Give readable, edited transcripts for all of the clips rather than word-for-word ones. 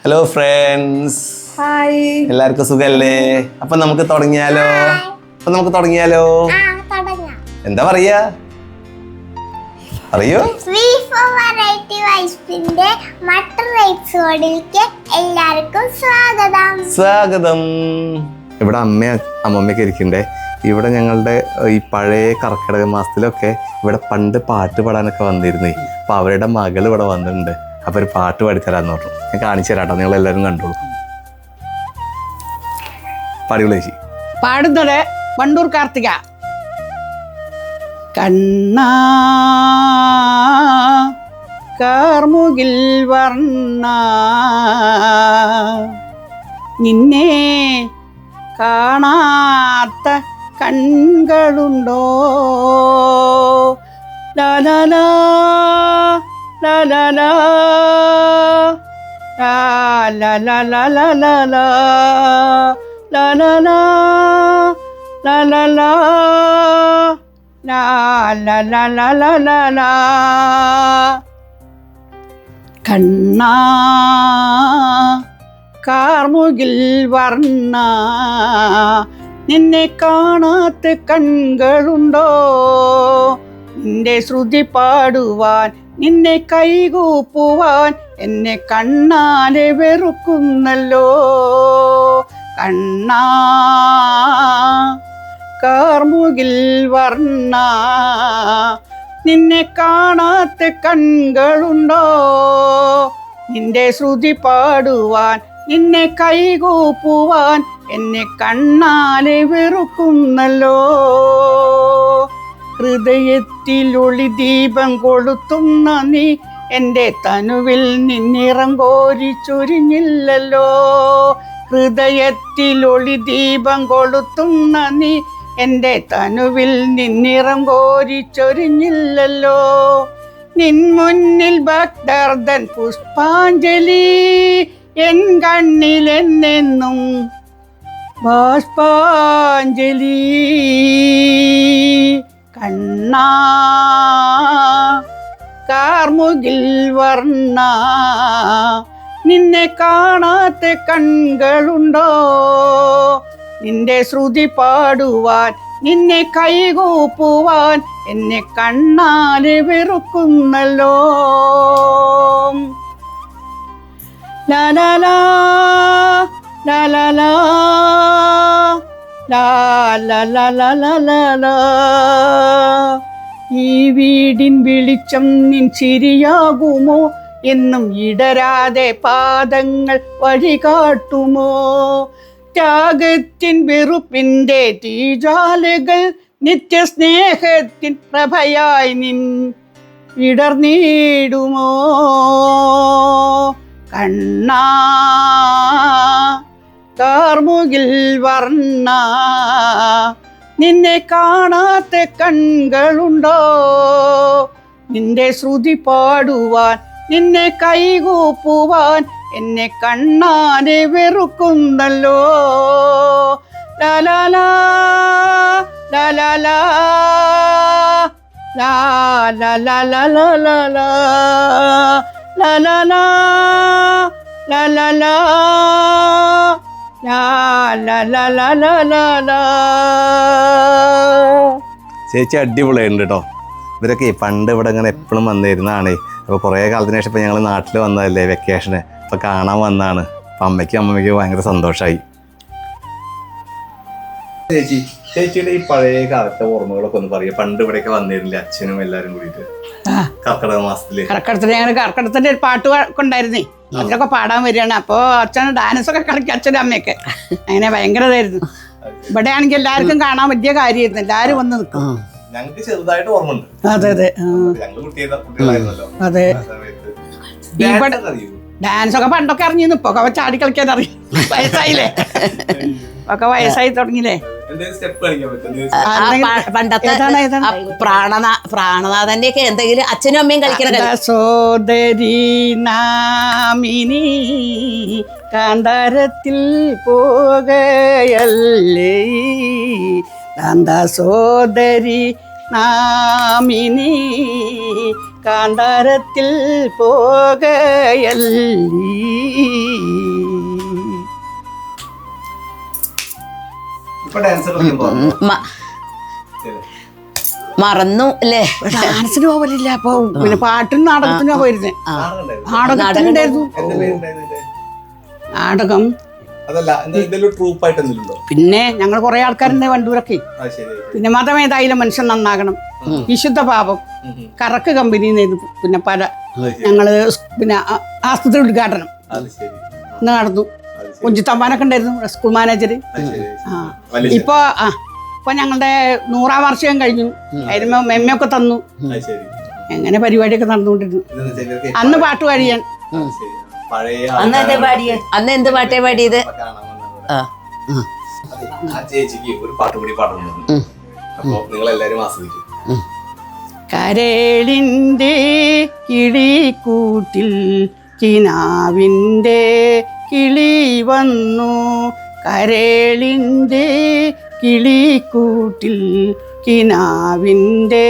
Hello friends, hi. എല്ലാവർക്കും സുഖല്ലേ? അപ്പൊ നമുക്ക് തുടങ്ങിയാലോ? എന്താ പറയാ? പറയൂ. സ്വാഗതം. ഇവിടെ അമ്മമ്മയൊക്കെ ഇരിക്കണ്ടേ. ഇവിടെ ഞങ്ങളുടെ ഈ പഴയ കർക്കിടക മാസത്തിലൊക്കെ ഇവിടെ പണ്ട് പാട്ട് പാടാനൊക്കെ വന്നിരുന്നേ. അപ്പൊ അവരുടെ മകൾ ഇവിടെ വന്നിട്ടുണ്ട്. അപ്പൊ ഒരു പാട്ട് പാടിത്തരാന്ന് പറഞ്ഞു. ഞാൻ കാണിച്ചു തരാട്ടോ, നിങ്ങൾ എല്ലാവരും കണ്ടോളൂ. പാടിയോളൂ ചേച്ചി. പാടുന്നത് വണ്ടൂർ കാർത്തിക. കണ്ണാ കാർമുകിൽ വർണ്ണ നിന്നെ കാണാത്ത കൺകളുണ്ടോ? ലാലാ ലാലാ ലാലാ കണ്ണാ കാർമുകിൽ വർണ്ണ നിന്നെ കാണാത്ത കൺകളുണ്ടോ? നിന്റെ ശ്രുതി പാടുവാൻ, നിന്നെ കൈകൂപ്പുവാൻ എന്നെ കണ്ണാലെ വെറുക്കുന്നല്ലോ. കണ്ണാ കാർമുകിൽ വർണ്ണ നിന്നെ കാണാത്ത കൺകളുണ്ടോ? നിന്റെ ശ്രുതി പാടുവാൻ, നിന്നെ കൈകൂപ്പുവാൻ എന്നെ കണ്ണാലെ വെറുക്കുന്നല്ലോ. ഹൃദയത്തിൽ ഒളി ദീപം കൊളുത്തുന്ന നീ എൻ്റെ തനുവിൽ നിന്നിറം കോരി ചൊരിഞ്ഞില്ലല്ലോ. ഹൃദയത്തിൽ ഒളി ദീപം കൊളുത്തുന്ന നീ എൻ്റെ തനുവിൽ നിന്നിറം കോരി ചൊരിഞ്ഞില്ലല്ലോ. നിൻ മുന്നിൽ ഭക്തർദൻ പുഷ്പാഞ്ജലി, എൻ കണ്ണിൽ എന്നെന്നും ബാഷ്പാഞ്ജലി. കണ്ണാ കാർമുകിൽ വർണ്ണ നിന്നെ കാണാത്ത കൺകളുണ്ടോ? നിന്റെ ശ്രുതി പാടുവാൻ, നിന്നെ കൈകൂപ്പുവാൻ എന്നെ കണ്ണാലെ വെറുക്കുന്നല്ലോ. ലാലാ ലാലാ ലാലാ ഈ വീടിൻ വെളിച്ചം നിൻ ചിരിയാകുമോ? എന്നും ഇടരാതെ പാദങ്ങൾ വഴികാട്ടുമോ? ത്യാഗത്തിൻ വെറുപ്പിൻ്റെ തീജ്വാലകൾ നിത്യസ്നേഹത്തിൻ പ്രഭയായി നിൻ വിടർന്നിടുമോ? കണ്ണാ കാർമുകിൽ വർണ്ണ നിന്നെ കാണാത്ത കൺകളുണ്ടോ? നിന്റെ ശ്രുതി പാടുവാൻ, നിന്നെ കൈകൂപ്പുവാൻ എന്നെ കണ്ണാലെ വെറുക്കുന്നല്ലോ. ലാലാ ലാലാ ലാലാ ലാലാ. ചേച്ചി അടിപൊളിയുണ്ട് കേട്ടോ. ഇവരൊക്കെ പണ്ട് ഇവിടെ ഇങ്ങനെ എപ്പോഴും വന്നിരുന്നതാണേ. അപ്പോൾ കുറേ കാലത്തിന് ശേഷം ഇപ്പം ഞങ്ങൾ നാട്ടിൽ വന്നതല്ലേ വെക്കേഷന്, അപ്പോൾ കാണാൻ വന്നതാണ്. അപ്പം അമ്മയ്ക്കും ഭയങ്കര സന്തോഷമായി. ചേച്ചിയുടെ ഈ പഴയ കാലത്തെ ഓർമ്മകളൊക്കെ ഒന്ന് പറയുക. പണ്ട് ഇവിടെയൊക്കെ വന്നിരുന്നില്ല അച്ഛനും എല്ലാവരും കൂടിയിട്ട് കർക്കിടക മാസത്തില്? കർക്കിടകത്തിന്റെ ഒരു പാട്ട് ഉണ്ടായിരുന്നേ, അതിലൊക്കെ പാടാൻ വരികയാണ്. അപ്പോൾ അച്ഛൻ ഡാൻസൊക്കെ കളിക്കും, അച്ഛനും അമ്മയൊക്കെ. അങ്ങനെ ഭയങ്കര ഇതായിരുന്നു. ഇവിടെ ആണെങ്കിൽ എല്ലാവർക്കും കാണാൻ വലിയ കാര്യമായിരുന്നു, എല്ലാവരും വന്ന് നിൽക്കും. ഞങ്ങൾക്ക് ചെറുതായിട്ട് ഓർമ്മയുണ്ട്. അതെ അതെ അതെ. ഇവിടെ ഡാൻസൊക്കെ പണ്ടൊക്കെ അറിഞ്ഞിരുന്നു, ഇപ്പൊ ഒക്കെ ചാടി കളിക്കാൻ അറിയും. വയസ്സായില്ലേ, ഒക്കെ വയസ്സായി തുടങ്ങിയില്ലേ. പണ്ടത്തെ പ്രാണനാഥന്റെ ഒക്കെ എന്തെങ്കിലും അച്ഛനും അമ്മയും കളിക്കണം. സോദരി നാമിനി കാന്താരത്തിൽ പോകയല്ലേ, കാന്ത സോദരി നാമിനി കാന്താരത്തിൽ പോകയല്ലീ. മറന്നു അല്ലേ? ഡാൻസിന് പോവലില്ല. അപ്പൊ പിന്നെ പാട്ടിനും നാടകത്തിനോ പോയിരുന്നേ. നാടകത്തിനുണ്ടായിരുന്നു. നാടകം പിന്നെ ഞങ്ങൾ കുറെ ആൾക്കാരുണ്ട് വണ്ടൂരൊക്കെ. പിന്നെ മതമേതായാലും മനുഷ്യൻ നന്നാകണം, വിശുദ്ധ പാപം, കറക്ക് കമ്പനി പിന്നെ പല ഞങ്ങള് പിന്നെ ആസ്പത്രി ഉദ്ഘാടനം നടന്നു. കുഞ്ചിത്തമ്പാനൊക്കെ ഉണ്ടായിരുന്നു സ്കൂൾ മാനേജർ. ഇപ്പൊ ഞങ്ങളുടെ 100ാം വാർഷികം കഴിഞ്ഞു. അതിന് മെമ്മയൊക്കെ തന്നു. അങ്ങനെ പരിപാടിയൊക്കെ നടന്നുകൊണ്ടിരുന്നു. അന്ന് പാട്ട് പാടിയാൻ അന്ന് എന്ത് പാട്ടേ പാടിയത്? കരളിൻ്റെ കിളിക്കൂട്ടിൽ കിനാവിൻ്റെ കിളി വന്നു, കരളിൻ്റെ കിളിക്കൂട്ടിൽ കിനാവിൻ്റെ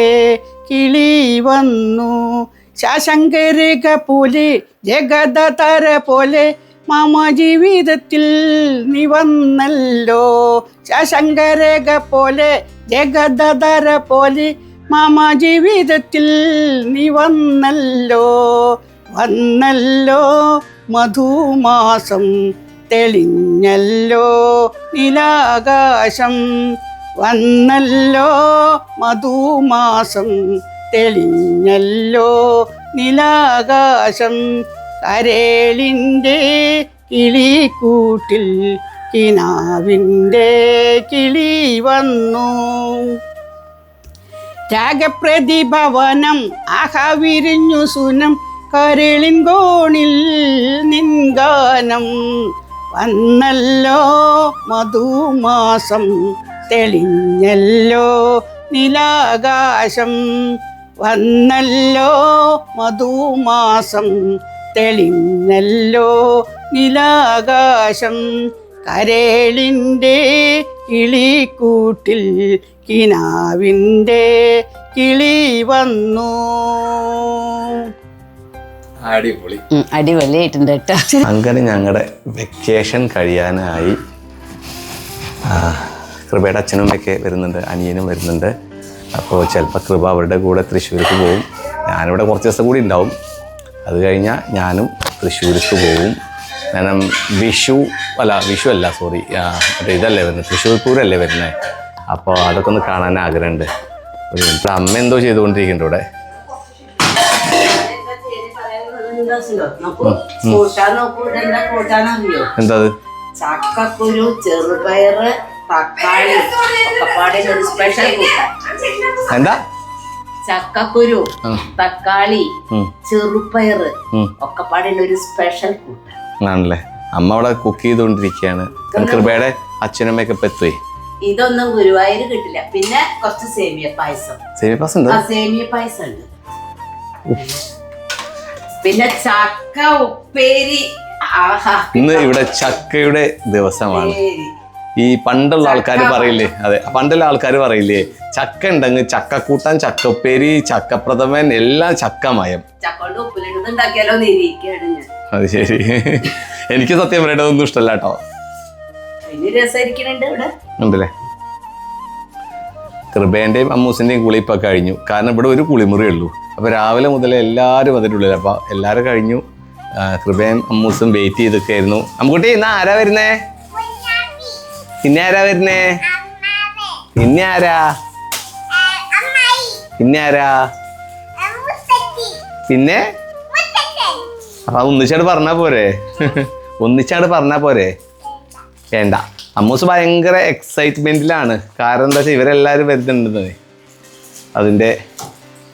കിളി വന്നു, ശശങ്കരക പോലെ ജഗതര പോലെ മാമ ജീവിതത്തിൽ നീ വന്നല്ലോ, ശശങ്കരക പോലെ ജഗതര പോലെ മാമ ജീവിതത്തിൽ നീ വന്നല്ലോ, വന്നല്ലോ മധുമാസം തെളിഞ്ഞല്ലോ നീലാകാശം, വന്നല്ലോ മധുമാസം തെളിഞ്ഞല്ലോ നീലാകാശം, കരളിൻ്റെ കിളിക്കൂട്ടിൽ കിനാവിൻ്റെ കിളി വന്നു, രാഗപ്രതിഭവനം ആഹവിരിഞ്ഞു സുനം കരളിൻ കോണിൽ നിൻഗാനം, വന്നല്ലോ മധുമാസം തെളിഞ്ഞല്ലോ നീലാകാശം, വന്നല്ലോ മധുമാസം തെളിഞ്ഞല്ലോ നീലാകാശം, കരളിൻ്റെ കിളിക്കൂട്ടിൽ കിനാവിൻ്റെ കിളി വന്നു. അടിപൊളിയായിട്ടുണ്ട് കേട്ടോ. അങ്ങനെ ഞങ്ങളുടെ വെക്കേഷൻ കഴിയാനായി. കൃപയുടെ അച്ഛനും അമ്മയൊക്കെ വരുന്നുണ്ട്, അനിയനും വരുന്നുണ്ട്. അപ്പോൾ ചിലപ്പോൾ കൃപ അവരുടെ കൂടെ തൃശ്ശൂർക്ക് പോകും. ഞാനിവിടെ കുറച്ച് ദിവസം കൂടി ഉണ്ടാവും. അത് കഴിഞ്ഞാൽ ഞാനും തൃശ്ശൂർക്ക് പോകും. കാരണം വിഷു അല്ല സോറി, മറ്റേ ഇതല്ലേ വരുന്നത്, തൃശ്ശൂർ പൂരല്ലേ വരുന്നത്. അപ്പോൾ അതൊക്കെ ഒന്ന് കാണാൻ ആഗ്രഹമുണ്ട്. ഒരു മിനിറ്റ്, അമ്മ എന്തോ ചെയ്തുകൊണ്ടിരിക്കുന്നുണ്ട് ഇവിടെ. എന്താ ചക്കക്കുരു, ചെറുപയറ്, തക്കാളി ഒക്കെപ്പാടെ ഒരു സ്പെഷ്യൽ കൂട്ടാൻ. എന്താ? ചക്കക്കുരു, തക്കാളി, ചെറുപയറ് ഒക്കെപ്പാടെ ഒരു സ്പെഷ്യൽ കൂട്ടാൻ ആണല്ലേ. അമ്മ അവിടെ കുക്ക് ചെയ്തുകൊണ്ടിരിക്കുകയാണ്. കൃപയുടെ അച്ഛനമ്മയൊക്കെ ഇപ്പൊ എത്തുവേ. ഇതൊന്നും ഗുരുവായൂർ കിട്ടില്ല. പിന്നെ കുറച്ച് സേമിയ പായസം. സേമിയ പായസം ഉണ്ട്. പിന്നെ ചക്ക ഉപ്പേരി. ഇന്ന് ഇവിടെ ചക്കയുടെ ദിവസമാണ്. ഈ പണ്ടുള്ള ആൾക്കാർ പറയില്ലേ, അതെ, പണ്ടുള്ള ആൾക്കാർ പറയില്ലേ, ചക്ക ഉണ്ടെങ്കിൽ ചക്കക്കൂട്ടാൻ, ചക്കപ്പേരി, ചക്കപ്രഥമൻ, എല്ലാം ചക്കമയം. അത് ശരി. എനിക്ക് സത്യം പറയട്ടെ ഒന്നും ഇഷ്ടമല്ല കേട്ടോ. ഉണ്ടല്ലേ. കൃപേന്റെയും അമ്മൂസിന്റെയും കുളി ഇപ്പൊ കഴിഞ്ഞു. കാരണം ഇവിടെ ഒരു കുളിമുറിയേ ഉള്ളൂ. അപ്പൊ രാവിലെ മുതൽ എല്ലാവരും അതിനുള്ളിൽ. അപ്പൊ എല്ലാവരും കഴിഞ്ഞു. കൃപയും അമ്മൂസും വെയിറ്റ് ചെയ്തൊക്കെയായിരുന്നു. അമ്മുക്കുട്ടി ഇന്ന് ആരാ വരുന്നേ? പിന്നെ ആരാ വരുന്നേ? പിന്നെ ആരാ? പിന്നെ ആരാ? പിന്നെ അപ്പൊ ഒന്നിച്ചാട് പറഞ്ഞാ പോരെ? ഒന്നിച്ചാട് പറഞ്ഞാ പോരെ? വേണ്ട. അമ്മൂസ് ഭയങ്കര എക്സൈറ്റ്മെന്റിലാണ്. കാരണം എന്താ വെച്ചാൽ ഇവരെല്ലാവരും വരുന്നുണ്ടെന്ന്. അതിൻ്റെ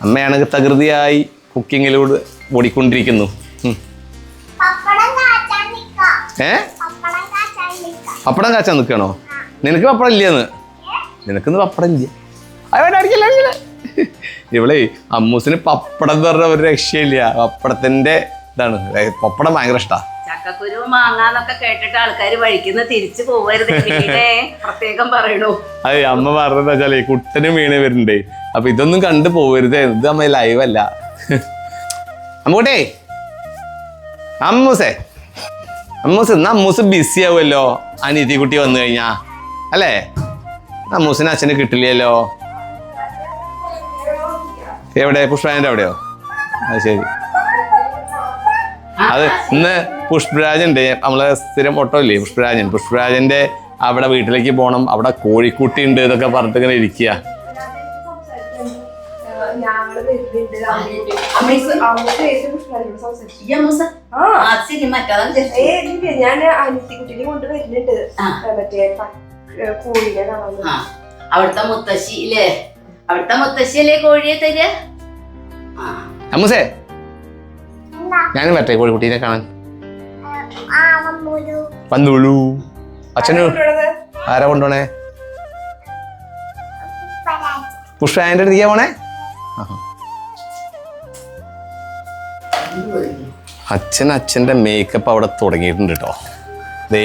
അമ്മയാണെങ്കിൽ തകൃതിയായി കുക്കിങ്ങിലൂടെ ഓടിക്കൊണ്ടിരിക്കുന്നു. പപ്പടം കാച്ചാൻ നിൽക്കണോ? നിനക്ക് പപ്പടം ഇല്ലെന്ന്? നിനക്കിന്ന് പപ്പടം ഇല്ല. അടിക്കില്ല. ഇവളെ അമ്മൂസിന് പപ്പടം എന്ന് പറഞ്ഞ ഒരു രക്ഷയില്ല. പപ്പടത്തിന്റെ ഇതാണ്. പപ്പടം ഭയങ്കര ഇഷ്ടാ. ചക്കക്കുരു മാങ്ങാന്നൊക്കെ കേട്ടിട്ട് ആൾക്കാര് വഴിക്കുന്ന തിരിച്ചു പോവരുത്, പ്രത്യേകം പറയണു. അതെ, അമ്മ പറഞ്ഞെന്താ വെച്ചാലേ കുട്ടനും വീണ് വരുന്നുണ്ടേ. അപ്പൊ ഇതൊന്നും കണ്ടു പോവരുത്. ഇത് അമ്മ ലൈവല്ല. അമ്മൂട്ടേ, അമ്മൂസേ, അമ്മൂസ് ബിസി ആവുമല്ലോ അനിയത്തി കുട്ടി വന്നു കഴിഞ്ഞാ അല്ലേ? അമ്മൂസിന് അച്ഛന് കിട്ടില്ലല്ലോ. എവിടെ? പുഷ്പരാജന്റെ അവിടെയോ? അത് ശരി. അത് ഇന്ന് പുഷ്പരാജുണ്ട്, നമ്മളെ സ്ഥിരം ഓട്ടോ ഇല്ലേ പുഷ്പരാജന്റെ അവിടെ വീട്ടിലേക്ക് പോകണം, അവിടെ കോഴിക്കുട്ടി ഉണ്ട് എന്നൊക്കെ പറഞ്ഞിട്ട് ഇങ്ങനെ ഇരിക്കുക. ഞാൻ അനിയത്തിക്കുട്ടിനെ കൊണ്ട് വരുന്നുണ്ട് മറ്റേ കോഴിനെ കാണാൻ. അവിടുത്തെ മുത്തശ്ശി ഇല്ലേ, അവിടുത്തെ മുത്തശ്ശിയല്ലേ കോഴിയെ തരിക? അമ്മൂസേ ഞാനും വരട്ടെ കോഴിക്കുട്ടീനെ കാണാൻ. വന്നോളൂ. അച്ഛന് ആരാ കൊണ്ടുപോണേ? പുഷ്പരാജന്റെ അടുത്തേക്കാ പോണേ? അച്ഛൻ്റെ മേക്കപ്പ് അവിടെ തുടങ്ങിയിട്ടുണ്ട് കേട്ടോ. ദേ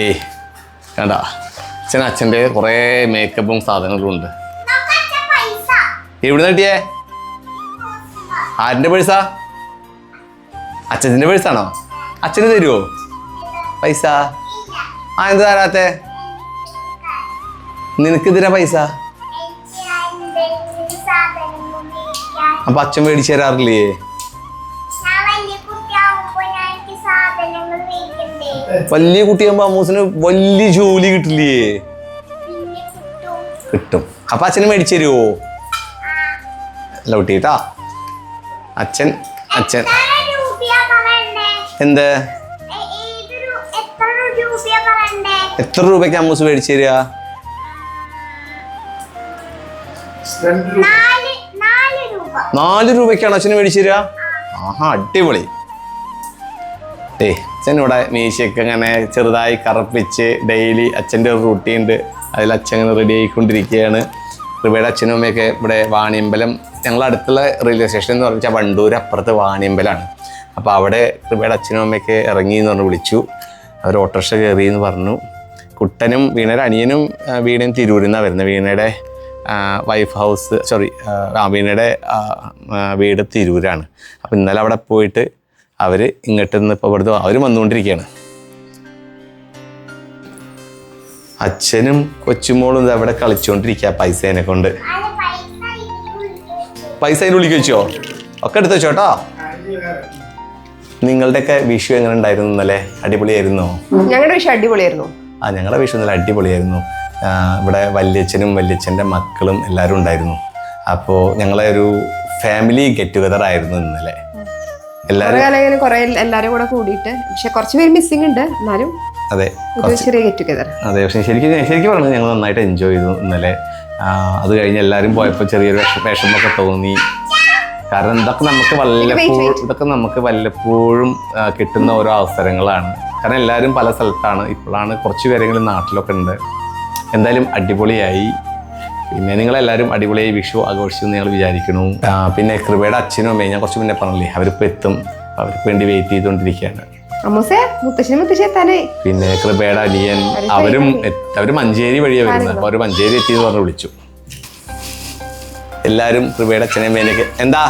കണ്ട, അച്ഛൻ്റെ കുറേ മേക്കപ്പും സാധനങ്ങളും ഉണ്ട്. എവിടെ നിന്ന് കിട്ടിയേ? ആരുടെ പേഴ്സാ? അച്ഛൻ്റെ പേഴ്സാണോ? അച്ഛന് തരുമോ പൈസ? ആ എന്ത് തരാത്തെ? നിനക്ക് തരാ പൈസ? അപ്പൊ അച്ഛൻ മേടിച്ചു തരാറില്ലേ? വലിയ കുട്ടിയാകുമ്പോ അമ്മൂസിന് വലിയ ജോലി കിട്ടില്ലേ? കിട്ടും. അപ്പൊ അച്ഛന് മേടിച്ചു തരുമോ? അല്ല കുട്ടിട്ടാ. അച്ഛൻ എന്ത് എത്ര രൂപയ്ക്ക് അമ്മൂസ് മേടിച്ചു തരിക? 4 രൂപയ്ക്കാണ് അച്ഛന് മേടിച്ചു തരിക? ആഹാ, അടിപൊളി. അച്ഛനിവിടെ മീശയൊക്കെ ഇങ്ങനെ ചെറുതായി കറപ്പിച്ച് ഡെയിലി അച്ഛൻ്റെ ഒരു റൂട്ടീനുണ്ട്, അതിൽ അച്ഛൻ ഇങ്ങനെ റെഡി ആയിക്കൊണ്ടിരിക്കുകയാണ്. കൃപയുടെ അച്ഛനും അമ്മയൊക്കെ ഇവിടെ വാണിയമ്പലം, ഞങ്ങളടുത്തുള്ള റെയിൽവേ സ്റ്റേഷൻ എന്ന് പറഞ്ഞാൽ വണ്ടൂർ അപ്പുറത്ത് വാണിയമ്പലമാണ്. അപ്പോൾ അവിടെ കൃപയുടെ അച്ഛനും അമ്മയൊക്കെ ഇറങ്ങി എന്ന് പറഞ്ഞ് വിളിച്ചു. അവർ ഓട്ടോറിക്ഷ കയറി എന്ന് പറഞ്ഞു. കുട്ടനും വീണയുടെ അനിയനും വീണയും തിരൂരിൽ നിന്നാണ് വരുന്നത്. വീണയുടെ വൈഫ് ഹൗസ് വീണയുടെ വീട് തിരൂരാണ്. അപ്പോൾ ഇന്നലെ അവിടെ പോയിട്ട് അവർ ഇങ്ങോട്ട് നിന്ന് ഇപ്പോൾ ഇവിടുത്തെ അവർ വന്നുകൊണ്ടിരിക്കുകയാണ്. അച്ഛനും കൊച്ചുമോളും അവിടെ കളിച്ചുകൊണ്ടിരിക്കുക പൈസേനെ കൊണ്ട്. പൈസ അതിൻ്റെ ഉള്ളിൽ വെച്ചോ? ഒക്കെ എടുത്ത് വെച്ചോട്ടോ. നിങ്ങളുടെയൊക്കെ വിഷു എങ്ങനെ ഉണ്ടായിരുന്നു ഇന്നലെ? അടിപൊളിയായിരുന്നോ? ഞങ്ങളുടെ വിഷു അടിപൊളിയായിരുന്നു. ഞങ്ങളുടെ വിഷു ഇന്നലെ അടിപൊളിയായിരുന്നു. ഇവിടെ വല്യച്ഛനും വല്യച്ഛൻ്റെ മക്കളും എല്ലാവരും ഉണ്ടായിരുന്നു. അപ്പോൾ ഞങ്ങളെ ഒരു ഫാമിലി ഗെറ്റ് ടുഗദർ ആയിരുന്നു ഇന്നലെ. എല്ലാരും കൂടെ കൂടിയിട്ട്, പക്ഷെ കുറച്ച് പേര് മിസ്സിംഗ് ഉണ്ട്, എന്നാലും അതെ ചെറിയ ഗെറ്റ് ടുഗദർ. അതെ, പക്ഷെ ശരിക്കും പറഞ്ഞത് ഞങ്ങൾ നന്നായിട്ട് എൻജോയ് ചെയ്തു ഇന്നലെ. അത് കഴിഞ്ഞ് എല്ലാവരും പോയപ്പോൾ ചെറിയൊരു വിഷമമൊക്കെ തോന്നി. കാരണം ഇതൊക്കെ നമുക്ക് വല്ലപ്പോഴും കിട്ടുന്ന ഓരോ അവസരങ്ങളാണ്. കാരണം എല്ലാവരും പല സ്ഥലത്താണ്. ഇപ്പോഴാണ് കുറച്ച് പേരെങ്കിലും നാട്ടിലൊക്കെ ഉണ്ട്. എന്തായാലും അടിപൊളിയായി. പിന്നെ നിങ്ങളെല്ലാവരും അടിപൊളിയായി വിഷു ആഘോഷിച്ചു എന്ന് ഞങ്ങൾ വിചാരിക്കുന്നു. പിന്നെ കൃപയുടെ അച്ഛനും അമ്മയും ഞാൻ കുറച്ച് മുന്നേ പറഞ്ഞില്ലേ, അവരിപ്പോൾ എത്തും. അവർക്ക് വേണ്ടി വെയിറ്റ് ചെയ്തുകൊണ്ടിരിക്കുകയാണ്. പിന്നെ കൃപയുടെ അനിയൻ അവര് മഞ്ചേരി വഴിയാണ് വരുന്നത്. അപ്പോൾ അവർ മഞ്ചേരി എത്തിയെന്ന് പറഞ്ഞ് വിളിച്ചു. എല്ലാവരും കൃപയുടെ അച്ഛനെയും അമ്മേനെയൊക്കെ എന്താ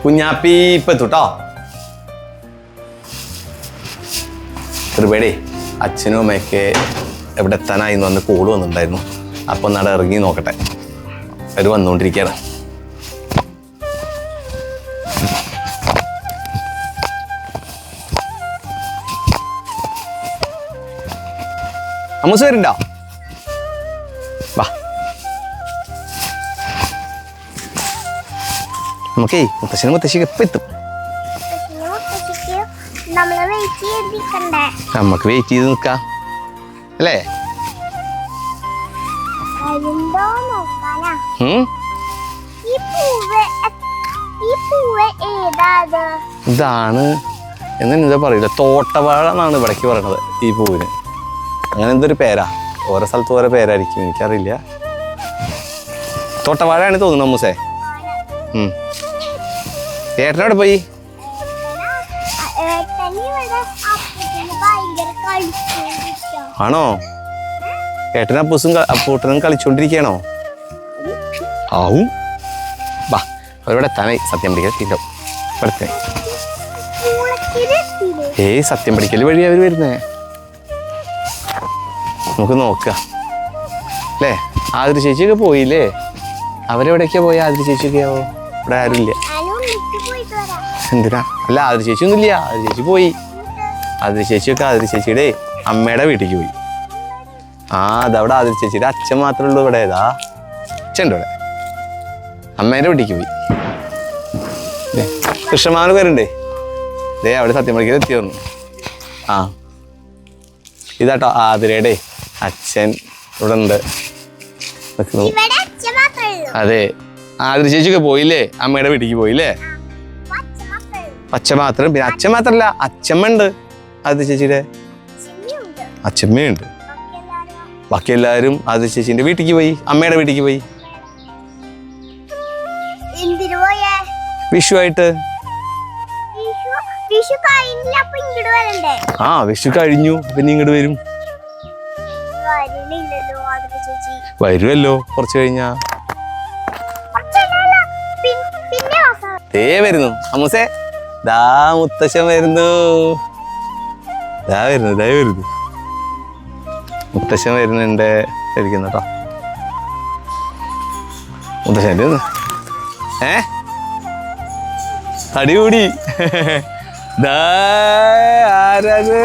കുഞ്ഞാപ്പി ഇപ്പം എത്തുട്ടോ. കൃപയുടെ അച്ഛനും അമ്മയൊക്കെ എവിടെ എത്താനായി എന്ന് വന്ന് കോള് വന്നിട്ടുണ്ടായിരുന്നു. അപ്പോൾ നട ഇറങ്ങി നോക്കട്ടെ. അവർ വന്നുകൊണ്ടിരിക്കുകയാണ്. അമ്മൂസ് വരുന്നുണ്ടോ? വാ, നമുക്കേ മുത്തശ്ശനും മുത്തശ്ശിക്ക് എപ്പം എത്തും. നമുക്ക് വെയിറ്റ് ചെയ്ത് നിൽക്കാം അല്ലേ? ഇതാണ് എന്താ പറയില്ല, തോട്ടവാഴ എന്നാണ് ഇവിടേക്ക് പറയണത് ഈ പൂവിന്. അങ്ങനെ എന്തൊരു പേരാ, ഓരോ സ്ഥലത്ത് ഓരോ പേരായിരിക്കും, എനിക്കറിയില്ല. തോട്ടവാഴയാണ് തോന്നുന്നു അമ്മൂസേ. ഏട്ടനോടെ പോയി? ആണോ? ഏട്ടനും അപ്പൂട്ടനും കളിച്ചോണ്ടിരിക്കണോ? ആവും. വാ, അവരോടെ എത്താനായി. സത്യം പഠിക്കൽ സത്യം പഠിക്കൽ വഴി അവർ വരുന്നേ. നമുക്ക് നോക്കാം. അല്ലേ? ആതിര ചേച്ചിയൊക്കെ പോയില്ലേ? അവരെവിടേക്കാ പോയി? ആതിര ചേച്ചിയൊക്കെ ആവോ? ഇവിടെ ആരുമില്ല. എന്തിനാ? അല്ല, ആതിര ചേച്ചി ഒന്നുമില്ല. ആതിര ചേച്ചി പോയി. ആതിര ചേച്ചിയൊക്കെ ആതിര ചേച്ചിയുടെ അമ്മയുടെ വീട്ടിലേക്ക് പോയി. അതവിടെ ആതിര ചേച്ചിയുടെ അച്ഛൻ മാത്രമേ ഉള്ളൂ ഇവിടെ. ഏതാ അച്ഛൻ്റെ ഇവിടെ അമ്മേൻ്റെ വീട്ടിലേക്ക് പോയി. കൃഷ്ണമാവന് പേരുണ്ടേ. അവിടെ സത്യമണിക്കൽ എത്തി വന്നു. ഇതാട്ടോ ആതിരയുടെ അച്ഛൻ ഇവിടെ ഉണ്ട്. അതെ, ആതിര ചേച്ചിയൊക്കെ പോയില്ലേ? അമ്മയുടെ വീട്ടിലേക്ക് പോയില്ലേ? അച്ഛൻ മാത്രം. പിന്നെ അച്ഛൻ മാത്രല്ല, അച്ഛമ്മ ഉണ്ട്. ആതിര ചേച്ചിയുടെ അച്ഛമ്മയുണ്ട്. ബാക്കി എല്ലാവരും ആതിര ചേച്ചിന്റെ വീട്ടിലേക്ക് പോയി, അമ്മയുടെ വീട്ടിലേക്ക് പോയി. വിഷുവായിട്ട്. വിഷു കഴിഞ്ഞു, പിന്നെ ഇങ്ങോട്ട് വരും. വരുമല്ലോ കുറച്ച് കഴിഞ്ഞാ. വരുന്നു അമ്മൂസേ. ദാ മുത്തശ്ശൻ വരുന്നു. വരുന്നു മുത്തശ്ശൻ വരുന്നുണ്ട്. ഇരിക്കുന്നു കേട്ടോ മുത്തശ്ശൻ്റെ. തടി കൂടി. ആരത്?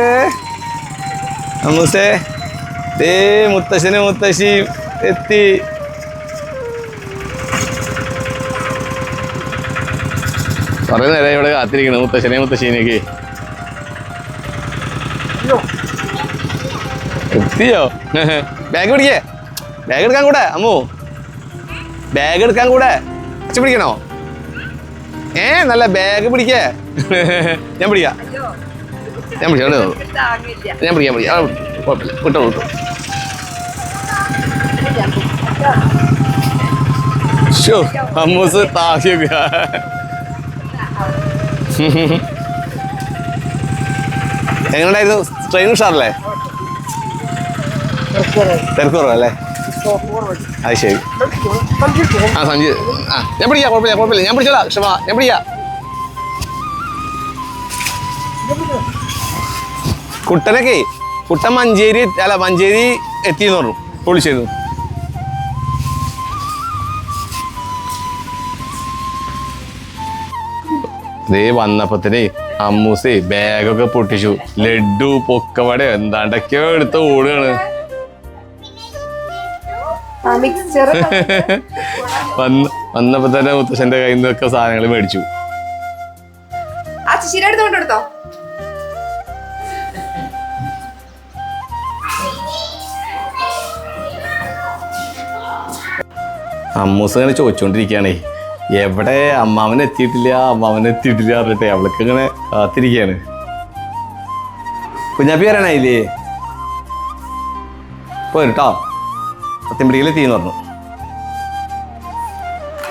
അമ്മൂസേ, മുത്തശ്ശനും മുത്തശ്ശിയും എത്തി. കുറെ നേരം ഇവിടെ കാത്തിരിക്കണം മുത്തശ്ശനെ മുത്തശ്ശീനെയൊക്കെ. എത്തിയോ? ബാഗ് പിടിക്കേ. ബാഗ് എടുക്കാൻ കൂടെ അമ്മു. ബാഗ് എടുക്കാൻ കൂടെ അച്ഛൻ പിടിക്കണോ? നല്ല ബാഗ് പിടിക്കേ. ഞാൻ പിടിക്കാം. വിട്ടോ. അമ്മൂസ് താക്കിയൊക്കെ. എങ്ങനെയായിരുന്നു ട്രെയിൻ? ഉഷാറല്ലേ? തിരക്ക് കുറവല്ലേ? അത് ശരി. സഞ്ജി ഞാൻ പിടിക്കാം. കുഴപ്പമില്ല. ഞാൻ പിടിച്ചോളാം. ക്ഷമ, ഞാൻ പിടിക്കാം. കുട്ടൻ മഞ്ചേരി എത്തിയെന്ന് പറഞ്ഞു. പൊളിച്ചിരുന്നു. വന്നപ്പത്തിന് അമ്മൂസേ ബാഗൊക്കെ പൊട്ടിച്ചു. ലഡു, പൊക്കവട എന്താണ്ടൊക്കെയോ എടുത്ത് ഓടുകയാണ്. വന്നപ്പോ തന്നെ മുത്തശ്ശന്റെ കയ്യിൽ നിന്നൊക്കെ സാധനങ്ങൾ മേടിച്ചു. അമ്മൂസ് ഇങ്ങനെ ചോദിച്ചോണ്ടിരിക്കുകയാണേ, എവിടെ അമ്മാവൻ എത്തിയിട്ടില്ല പറഞ്ഞിട്ടേ അവൾക്ക് ഇങ്ങനെ കാത്തിരിക്കുകയാണ്. കുഞ്ഞാപ്പി വരാനായില്ലേ? പോയിട്ടോ സത്യംപിടിക്കലെത്തിന്ന് പറഞ്ഞു.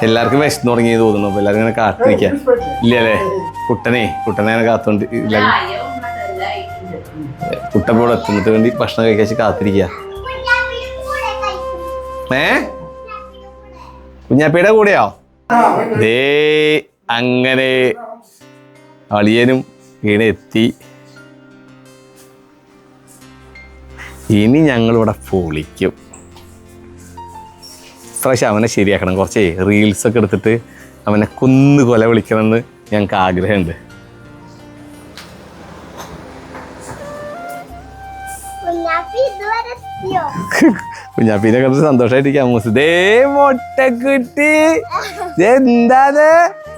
എല്ലാവർക്കും വിശന്ന് തുടങ്ങി തോന്നുന്നു. അപ്പൊ എല്ലാവരും ഇങ്ങനെ കാത്തിരിക്കുക. ഇല്ലല്ലേ? കുട്ടനെ അങ്ങനെ കാത്തോണ്ട് കുട്ടപ്പോടെ എത്തുന്നിട്ട് വേണ്ടി ഭക്ഷണം കഴിക്കാച്ച് കാത്തിരിക്കുക. കുഞ്ഞാപ്പിയുടെ കൂടെയോ? അങ്ങനെ അളിയനും ഇവിടെ എത്തി. ഇനി ഞങ്ങളിവിടെ പൊളിക്കും. ഇപ്രാവശ്യം അവനെ ശരിയാക്കണം. കുറച്ച് റീൽസൊക്കെ എടുത്തിട്ട് അവനെ കൊല വിളിക്കണമെന്ന് ഞങ്ങൾക്ക് ആഗ്രഹമുണ്ട്. കുഞ്ഞാപ്പീനെ കണ്ടിട്ട് സന്തോഷമായിട്ടിരിക്കാം. ദേ മൊട്ടക്കുട്ടി. എന്താത്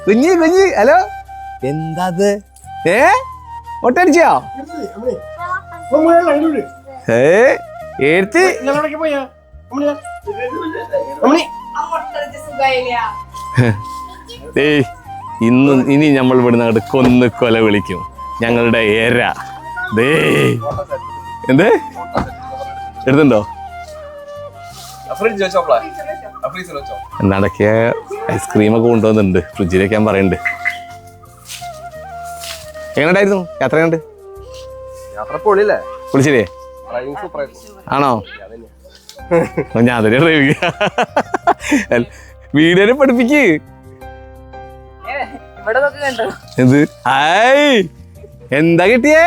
കുഞ്ഞി? ഹലോ, എന്താത്? മൊട്ടടിച്ചോ? എടുത്ത് ഇനി നമ്മൾ ഇവിടുന്ന് അങ്ങോട്ട് കൊല വിളിക്കും. ഞങ്ങളുടെ ഏര. എന്ത് എടുത്തുണ്ടോ? എന്നാടൊക്കെ ഐസ്ക്രീമൊക്കെ കൊണ്ടുവന്നിട്ടുണ്ട്. ഫ്രിഡ്ജിൽ വെക്കാൻ പറയുന്നുണ്ട്. എങ്ങനെയുണ്ടായിരുന്നു യാത്ര? കണ്ട് പൊളിച്ചില്ലേ? ആണോ? ഞാൻ അതിനെ വീഡിയോനെ പഠിപ്പിക്ക്. എന്ത്? എന്താ കിട്ടിയേ?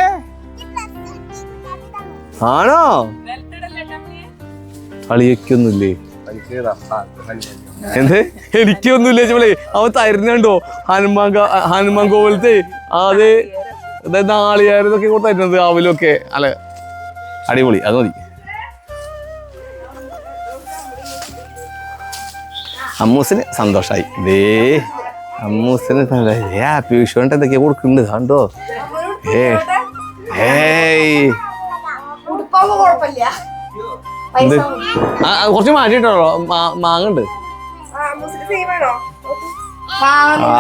ആണോ? കളിയൊക്കൊന്നുമില്ലേ? എന്ത് എനിക്കൊന്നുമില്ല ചോളെ. അവൻ തരുന്നുണ്ടോ ഹനുമാൻ കോവിലത്തെ അത് നാളികാരതൊക്കെ തരുന്നത് അവലൊക്കെ. അല്ല അടിപൊളി, അത് മതി. അമ്മൂസിന് സന്തോഷായി. അമ്മൂസിന് ഹാപ്പി വിഷുവിന്റെ എന്തൊക്കെയാ കൊടുക്കുന്നുണ്ട് കണ്ടോ? കുറച്ച് മാറ്റിട്ടോ മാങ്ങണ്ട്.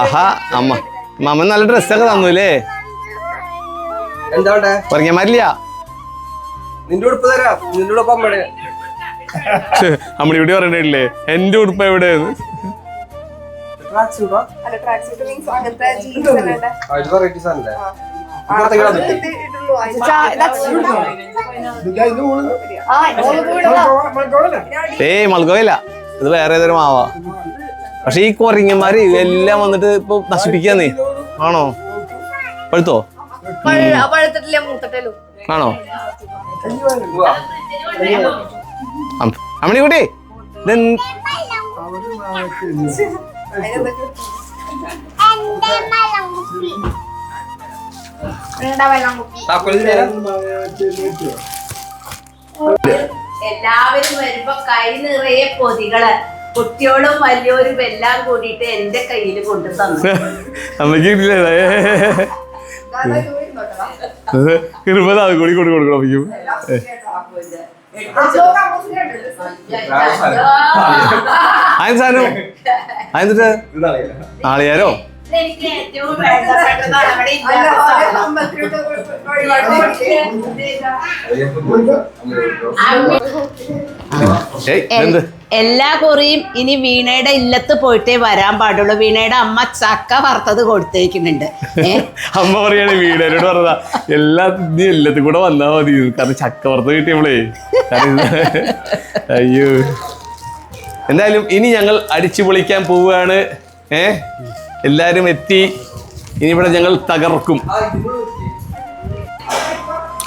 ആഹാ അമ്മ നല്ല ഡ്രസ്സൊക്കെ തന്നൂല്ലേ? പറഞ്ഞമാരില്ല അമ്മടിയോട് പറഞ്ഞിട്ടില്ലേ എന്റെ ഉടുപ്പ് എവിടെയാണ്? ഏയ് മൾഗോയില്ല, ഇത് വേറെ ഏതൊരു മാവാ. പക്ഷെ ഈ കൊരങ്ങന്മാര് എല്ലാം വന്നിട്ട് ഇപ്പൊ നശിപ്പിക്കാന്നേ. ആണോ? പഴുത്തോ? ആണോ? അമ്മണിക്കുട്ടി എല്ലാവരും വരുമ്പോ കൈ നിറയെ പൊതികള്, കുട്ടികളും വലിയോരും എല്ലാം കൂടിയിട്ട് എന്റെ കയ്യിൽ കൊണ്ടു തന്നു. അമ്മക്ക് കൂടി കൊടുക്കണം അമ്മയ്ക്കും. സാധനം അതെന്നിട്ട് നാളികാരോ? എനിക്ക് ഏറ്റവും വേണ്ടപ്പെട്ടതാണ് എല്ലാ കുറിയും ഇനി വീണയുടെ ഇല്ലത്ത് പോയിട്ടേ വരാൻ പാടുള്ളൂ. വീണയുടെ അമ്മ ചക്ക വറുത്തത് കൊടുത്തേക്കുന്നുണ്ട്. അമ്മ പറയാണ് വീണേരോട് പറഞ്ഞതാ എല്ലാ ഇല്ലത്ത് കൂടെ വന്നാ മതി, കാരണം ചക്ക വറുത്തത് കിട്ടിയപ്പോളേ. അയ്യോ, എന്തായാലും ഇനി ഞങ്ങൾ അടിച്ചു പൊളിക്കാൻ പോവുകയാണ്. എല്ലാരും എത്തി. ഇനി ഇവിടെ ഞങ്ങൾ തകർക്കും.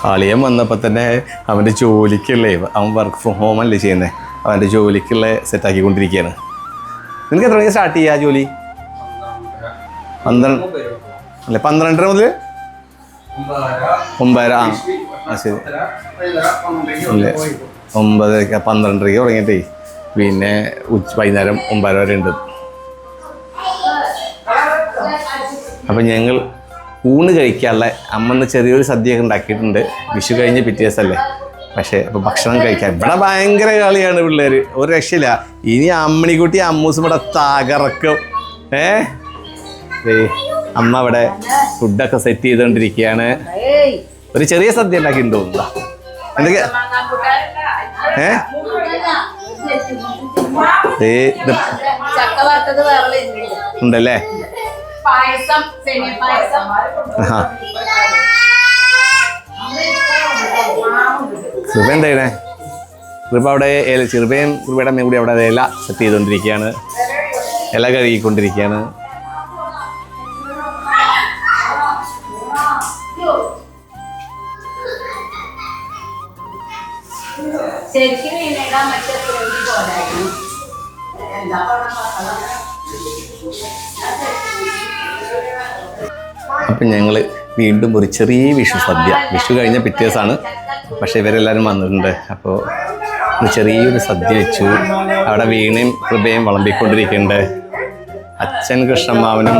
ആളിയൻ വന്നപ്പോ തന്നെ അവന്റെ ജോലിക്കുള്ളേ, അവൻ വർക്ക് ഫ്രം ഹോം അല്ലേ ചെയ്യുന്നത്, അവന്റെ ജോലിക്കുള്ള സെറ്റാക്കിക്കൊണ്ടിരിക്കുകയാണ്. നിനക്ക് എത്ര മണിക്ക് സ്റ്റാർട്ട് ചെയ്യാ ജോലി? 12 അല്ലെ? 12:30 മുതൽ 9:30. ആ ശരി അല്ലേ? 9:30 12:30 തുടങ്ങിയിട്ടേ പിന്നെ വൈകുന്നേരം 9:30 വരെ ഉണ്ട്. അപ്പം ഞങ്ങൾ ഊണ് കഴിക്കാനുള്ള അമ്മന്ന് ചെറിയൊരു സദ്യയൊക്കെ ഉണ്ടാക്കിയിട്ടുണ്ട്. വിഷു കഴിഞ്ഞ് പിറ്റേ ദിവസമല്ലേ. പക്ഷേ അപ്പോൾ ഭക്ഷണം കഴിക്കാൻ ഇവിടെ ഭയങ്കര കളിയാണ് പിള്ളേർ, ഒരു രക്ഷയില്ല. ഇനി അമ്മണിക്കുട്ടി അമ്മൂസും ഇവിടെ തകർക്കും. അമ്മ ഇവിടെ ഫുഡൊക്കെ സെറ്റ് ചെയ്തുകൊണ്ടിരിക്കുകയാണ്. ഒരു ചെറിയ സദ്യ ഉണ്ടാക്കിയിട്ടുണ്ടോ? എന്തൊക്കെയാ ഉണ്ടല്ലേ? കൃപ എന്താ കൃപ അവിടെ ചെറുപയും കൃപയുടെ അമ്മയും കൂടി അവിടെ ഇല സെറ്റ് ചെയ്തുകൊണ്ടിരിക്കുകയാണ്, ഇല കഴുകിക്കൊണ്ടിരിക്കുകയാണ്. അപ്പം ഞങ്ങൾ വീണ്ടും ഒരു ചെറിയ വിഷു സദ്യ, വിഷു കഴിഞ്ഞ പിറ്റേ ദിവസമാണ്, പക്ഷെ ഇവരെല്ലാവരും വന്നിട്ടുണ്ട്. അപ്പോൾ ഒരു ചെറിയൊരു സദ്യ വെച്ചു. അവിടെ വീണയും കൃപയും വിളമ്പിക്കൊണ്ടിരിക്കുന്നുണ്ട്. അച്ഛൻ കൃഷ്ണമാവനും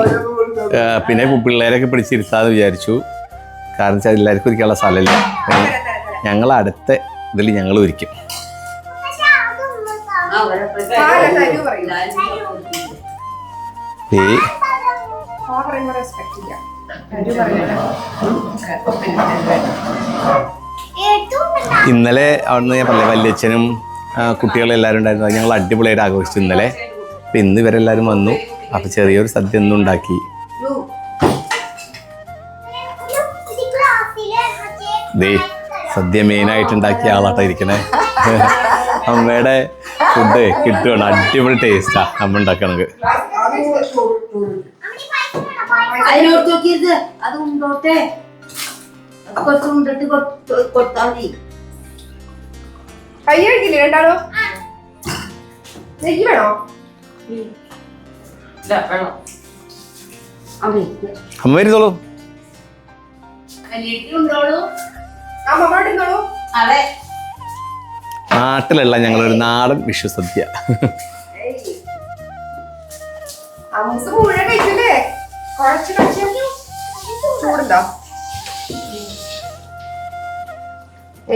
പിന്നെ പിള്ളേരൊക്കെ പിടിച്ചിരുത്താന്ന് വിചാരിച്ചു. കാരണം വെച്ചാൽ എല്ലാവർക്കും ഒരിക്കാനുള്ള സ്ഥലമില്ല. ഞങ്ങൾ അടുത്ത ഇതിൽ ഞങ്ങൾ ഒരിക്കും. ഇന്നലെ അവിടുന്ന് ഞാൻ പറഞ്ഞില്ലേ വല്യച്ഛനും കുട്ടികളും എല്ലാവരും ഉണ്ടായിരുന്നു. ഞങ്ങൾ അടിപൊളിയായിട്ട് ആഘോഷിച്ചു ഇന്നലെ. അപ്പം ഇന്ന് ഇവരെല്ലാവരും വന്നു. അപ്പം ചെറിയൊരു സദ്യ ഒന്നും ഉണ്ടാക്കി. ദേ സദ്യ മെയിനായിട്ട് ഉണ്ടാക്കിയ ആളാട്ടോ ഇരിക്കണേ. അമ്മയുടെ ഫുഡ് കിട്ടുകയാണ്, അടിപൊളി ടേസ്റ്റാ അമ്മ ഉണ്ടാക്കണമെങ്കിൽ. അതിനോട് നോക്കിയത് അത് ഉണ്ടോട്ടെ, കുറച്ച് ഉണ്ടിട്ട് കൊടുത്താൽ മതി. കൈ കഴിക്കില്ലേ രണ്ടാളോ? നെയ്യ് വേണോ? അമ്മ വരുന്നോളൂ. അമ്മ ഇരുന്നോളൂ. അതെ, നാട്ടിലുള്ള ഞങ്ങളൊരു നാടൻ വിഷു സദ്യ. അമ്മൂസ് മുഴുവൻ കഴിച്ചില്ലേ? കുറച്ച് കഴിച്ചു. ചൂടുണ്ടോ?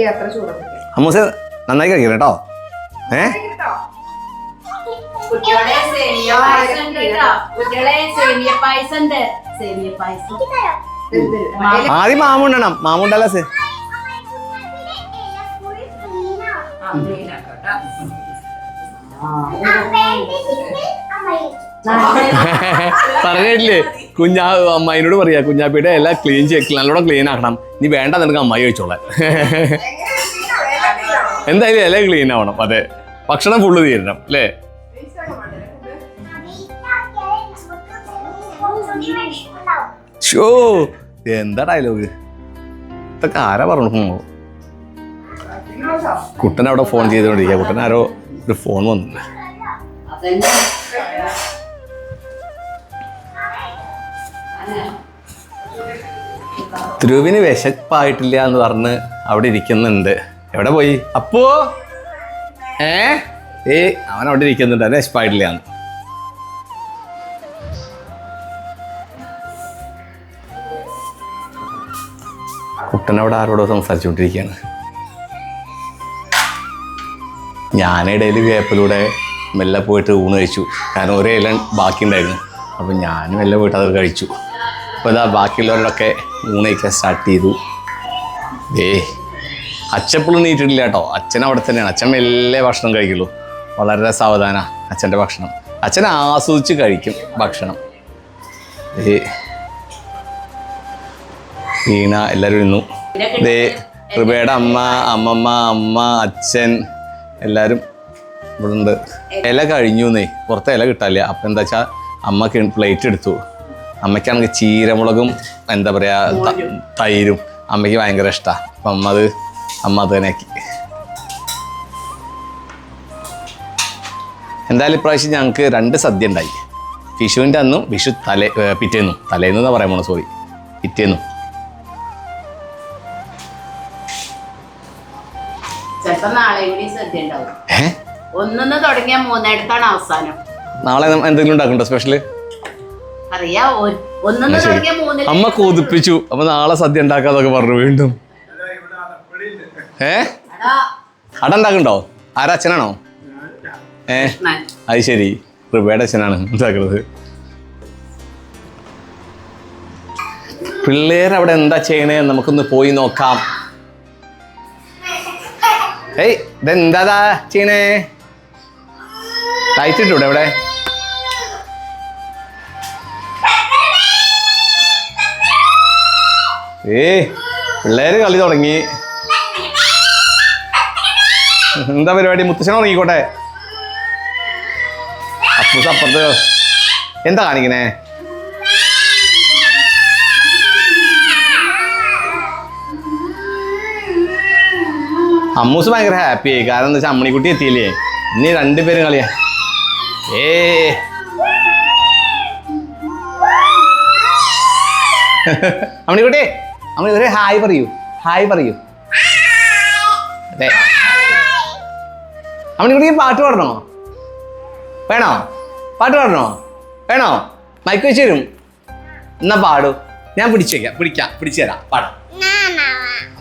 അത്ര ചൂടൊന്നും അമ്മൂസ് നന്നായി കഴിക്കണം കേട്ടോ. കുട്ടികളെ സേമിയ പായസം ഉണ്ട് കേട്ടോ. കുട്ടികളെ സേമിയ പായസം ഉണ്ട്. സേമിയ പായസം ആദ്യം മാമുണ്ടണം. മാമുണ്ടല്ലോ സേ. പറഞ്ഞില്ലേ അമ്മായിനോട് പറയാ കുഞ്ഞാപ്പിയുടെ എല്ലാം ക്ലീൻ നല്ലോണം ക്ലീൻ ആക്കണം. നീ വേണ്ട നിനക്ക് അമ്മായി കഴിച്ചോളാൻ. എന്തായാലും എല്ലാം ക്ലീൻ ആവണം. അതെ, ഭക്ഷണം ഫുള്ള് തീരണം അല്ലേ? ഷോ എന്താ ഡയലോഗ് ഇതൊക്കെ ആരാ പറഞ്ഞു? കുട്ടൻ അവിടെ ഫോൺ ചെയ്തുകൊണ്ടിരിക്കുക. കുട്ടൻ ആരോ ഒരു ഫോൺ വന്നു. ധ്രുവിന് വിശപ്പായിട്ടില്ല എന്ന് പറഞ്ഞ് അവിടെ ഇരിക്കുന്നുണ്ട്. എവിടെ പോയി അപ്പോ? അവൻ അവിടെ ഇരിക്കുന്നുണ്ട്. അത് വിശപ്പായിട്ടില്ല എന്ന്. കുട്ടനവിടെ ആരോടോ സംസാരിച്ചുകൊണ്ടിരിക്കുകയാണ്. ഞാനിടയിൽ വേപ്പിലൂടെ മെല്ലെ പോയിട്ട് ഊണ് കഴിച്ചു. കാരണം ഒരേ ഇല ബാക്കിയുണ്ടായിരുന്നു. അപ്പം ഞാനും മെല്ലെ പോയിട്ട് അത് കഴിച്ചു. അപ്പോൾ ഇതാ ബാക്കിയുള്ളവരോടൊക്കെ ഊണ് കഴിക്കാൻ സ്റ്റാർട്ട് ചെയ്തു. അച്ഛപ്പോഴും നീറ്റിട്ടില്ല കേട്ടോ. അച്ഛൻ അവിടെ തന്നെയാണ്. അച്ഛൻ മെല്ലെ ഭക്ഷണം കഴിക്കുള്ളൂ. വളരെ സാവധാന അച്ഛൻ്റെ ഭക്ഷണം. അച്ഛൻ ആസ്വദിച്ച് കഴിക്കും ഭക്ഷണം. വീണ എല്ലാവരും ഇരുന്നു. കൃപയുടെ അമ്മ, അമ്മമ്മ, അമ്മ, അച്ഛൻ എല്ലാവരും ഇവിടെ ഉണ്ട്. ഇല കഴിഞ്ഞുന്നേ, പുറത്തെ ഇല കിട്ടാനില്ല. അപ്പം എന്താ വെച്ചാൽ അമ്മ പ്ലേറ്റ് എടുത്തു. അമ്മയ്ക്കാണെങ്കിൽ ചീരമുളകും എന്താ പറയുക തൈരും അമ്മയ്ക്ക് ഭയങ്കര ഇഷ്ടമാണ്. അപ്പം അമ്മ അത് തന്നെ ആക്കി. എന്തായാലും ഇപ്രാവശ്യം ഞങ്ങൾക്ക് 2 സദ്യ ഉണ്ടായി. വിഷുവിൻ്റെ അന്നും വിഷു പിറ്റേന്നും. തലേന്ന് പറയാൻ പോണു, സോറി, പിറ്റേന്നും. ചിലപ്പോ നാളെ കൂടി സദ്യ ഉണ്ടാവും. 1 തുടങ്ങിയ 3 അവസാനം. നാളെ എന്തെങ്കിലും ഉണ്ടാക്കണ്ടോ സ്പെഷ്യല്? അറിയാ, 1 തുടങ്ങിയ 3. അമ്മ കൊതിപ്പിച്ചു. അപ്പൊ നാളെ സദ്യ ഉണ്ടാക്കാന്നൊക്കെ പറഞ്ഞു വീണ്ടും. അട ഉണ്ടാക്കണ്ടോ? ആരാ, അച്ഛനാണോ? അത് ശരി, കൃപയുടെ അച്ഛനാണ് ഉണ്ടാക്കുന്നത്. പിള്ളേരവിടെ എന്താ ചെയ്യണേ നമുക്കൊന്ന് പോയി നോക്കാം. ഇതെന്താ ചെയ്യണേ? ലൈറ്റ് ഇട്ടൂടെ ഇവിടെ? പിള്ളേര് കളി തുടങ്ങി. എന്താ പരിപാടി? മുത്തശ്ശൻ ഉറങ്ങിക്കോട്ടെ. അപ്പൂസ് അപ്പുറത്ത് എന്താ കാണിക്കണേ? അമ്മൂസ് ഭയങ്കര ഹാപ്പി ആയി. കാരണം എന്താ വെച്ചാൽ അമ്മണിക്കുട്ടി എത്തിയില്ലേ. ഇനി 2 പേരും കളിയാ. അമ്മണിക്കുട്ടി, അമ്മ ഒരു ഹായ് പറയൂ. ഹായ് പറയൂ. അതെ, അമ്മണിക്കുട്ടി പാട്ട് പാടണോ? വേണോ? പാട്ട് പാടണോ? വേണോ? മൈക്ക് വെച്ച് തരും. എന്നാ പാടൂ. ഞാൻ പിടിച്ചു തരാം. പാടാം.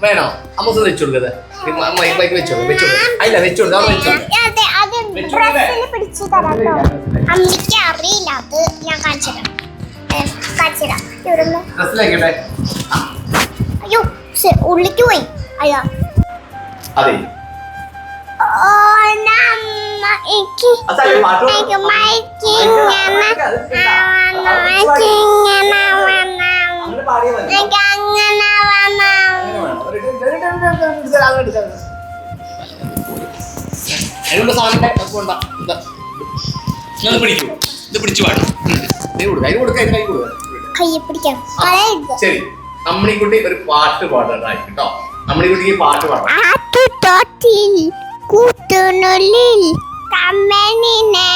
വേണോ? അമ്മൂസ് വെച്ചു കൊടുക്കത്. മൈക്ക് വെച്ചോ. അല്ല വെച്ചോണ്ട് അമ്മയ്ക്ക് അറിയില്ല. അത് ഞാൻ കാണിച്ചുതരാം. അയ്യോ, ഉള്ളിക്ക് പോയി. അയ്യോ, ശരി, അമ്മണിക്കുട്ടി ഒരു പാട്ട് പാടാനായി കേട്ടോ. അമ്മണിക്കുട്ടിക്ക് പാട്ട് പാടാം. കൂട്ടുനുള്ളിൽ അമ്മനിനെ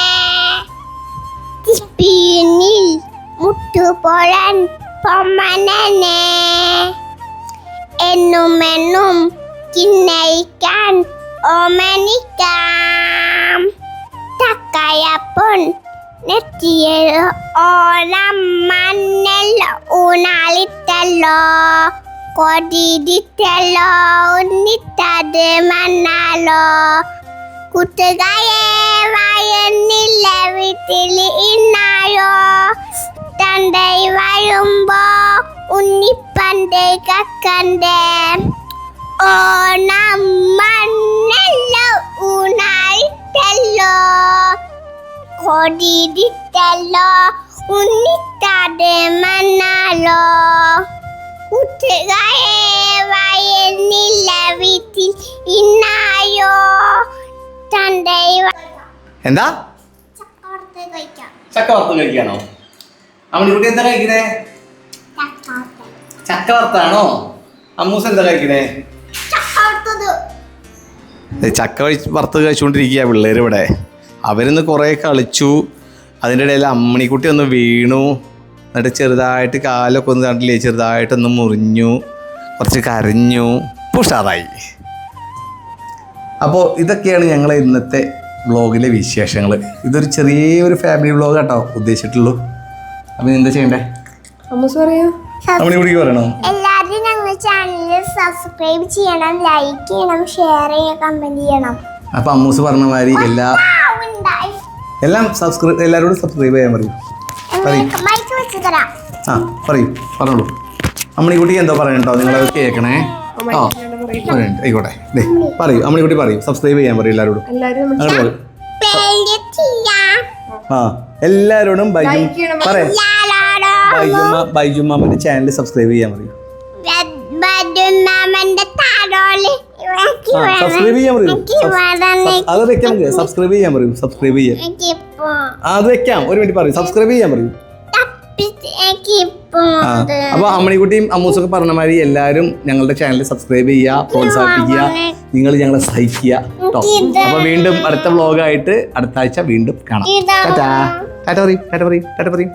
പിന്നിൽ മുട്ടുപോഴൻ പൊമ്മനെ എന്നും കിന്നയിക്കാൻ ഓമനിക്കാം തക്കയപ്പൊൻ നെറ്റിയ ഓണം മണ്ണല്ലോ ഊണാളിട്ടല്ലോ കൊടിയിട്ടല്ലോ ഉന്നിട്ടത് മണ്ണാലോ കൂട്ടുകാരെ വയന്നില്ല വീട്ടിൽ ഇന്നായോ തണ്ടൈ വരുമ്പോ ഉണ്ണിപ്പന്റെ കക്കന്റെ ഓണം മണ്ണല്ലോ ഊണായിട്ടല്ലോ കൊടിയിട്ടല്ലോ ഉണ്ണിട്ടത് മണ്ണാലോ കൂട്ടുകാരെ വയന്നില്ല വീട്ടിൽ ഇന്നായോ തണ്ടൈ എന്താ ചക്കവറുത്ത് കഴിക്കാം ചക്ക വറുത്ത് കഴിക്കാണോ? അമ്മണിക്കുട്ടി എന്താ കഴിക്കണേ? ചക്ക വറുത്താണോ? അമ്മൂസ് എന്താ കഴിക്കണേ? ചക്ക വറുത്ത് കഴിച്ചുകൊണ്ടിരിക്കുക പിള്ളേർ ഇവിടെ. അവരിന്ന് കുറേ കളിച്ചു. അതിൻ്റെ ഇടയിൽ അമ്മണിക്കുട്ടി ഒന്ന് വീണു. എന്നിട്ട് ചെറുതായിട്ട് കാലൊക്കെ ഒന്ന് കണ്ടില്ലേ, ചെറുതായിട്ടൊന്ന് മുറിഞ്ഞു, കുറച്ച് കരഞ്ഞു, ഉഷാറായി. അപ്പോൾ ഇതൊക്കെയാണ് ഞങ്ങളെ ഇന്നത്തെ വ്ളോഗിലെ വിശേഷങ്ങൾ. ഇതൊരു ചെറിയൊരു ഫാമിലി വ്ളോഗ് കേട്ടോ ഉദ്ദേശിച്ചിട്ടുള്ളൂ. അപ്പം എന്താ ചെയ്യണ്ടേ? അമ്മൂസ് പറയാ. അമ്മണിക്കുട്ടിക്ക് പറയണോ? എല്ലാവരും ഞങ്ങളുടെ ചാനൽ സബ്സ്ക്രൈബ് ചെയ്യണം, ലൈക്ക് ചെയ്യണം, ഷെയർ ചെയ്യണം, കമന്റ് ചെയ്യണം. അപ്പം അമ്മൂസ് പറഞ്ഞ മാതിരി എല്ലാം എല്ലാവരോടും സബ്സ്ക്രൈബ് ചെയ്യാൻ പറയും. മൈക്ക് വെച്ച് തരാം. ആ പറഞ്ഞോളൂ. അമ്മണിക്കുട്ടി എന്തോ പറയണോ, നിങ്ങളത് കേൾക്കണേ. ആ ആയിക്കോട്ടെ. പറയൂ അമ്മണിക്കുട്ടി പറയൂ. സബ്സ്ക്രൈബ് ചെയ്യാൻ പറയും എല്ലാവരോടും. അങ്ങനെ പറയും. ആ എല്ലാവരോടും ബൈജുമാമന്റെ ചാനൽ സബ്സ്ക്രൈബ് ചെയ്യാൻ പറയും. സബ്സ്ക്രൈബ് ചെയ്യാൻ പറയൂ. അത് വെക്കാം, സബ്സ്ക്രൈബ് ചെയ്യാൻ പറയൂ. സബ്സ്ക്രൈബ് ചെയ്യാൻ അത് വെക്കാം. ഒരു മിനിറ്റ് പറയൂ. സബ്സ്ക്രൈബ് ചെയ്യാൻ പറയൂ. അപ്പൊ അമ്മണിക്കുട്ടിയും അമ്മൂസൊക്കെ പറഞ്ഞ മാതിരി എല്ലാവരും ഞങ്ങളുടെ ചാനൽ സബ്സ്ക്രൈബ് ചെയ്യുക, പ്രോത്സാഹിപ്പിക്കുക. നിങ്ങൾ ഞങ്ങളെ സഹിക്കുക കേട്ടോ. അപ്പൊ വീണ്ടും അടുത്ത വ്ളോഗായിട്ട് അടുത്ത ആഴ്ച വീണ്ടും കാണാം. ടാറ്റ പറയും.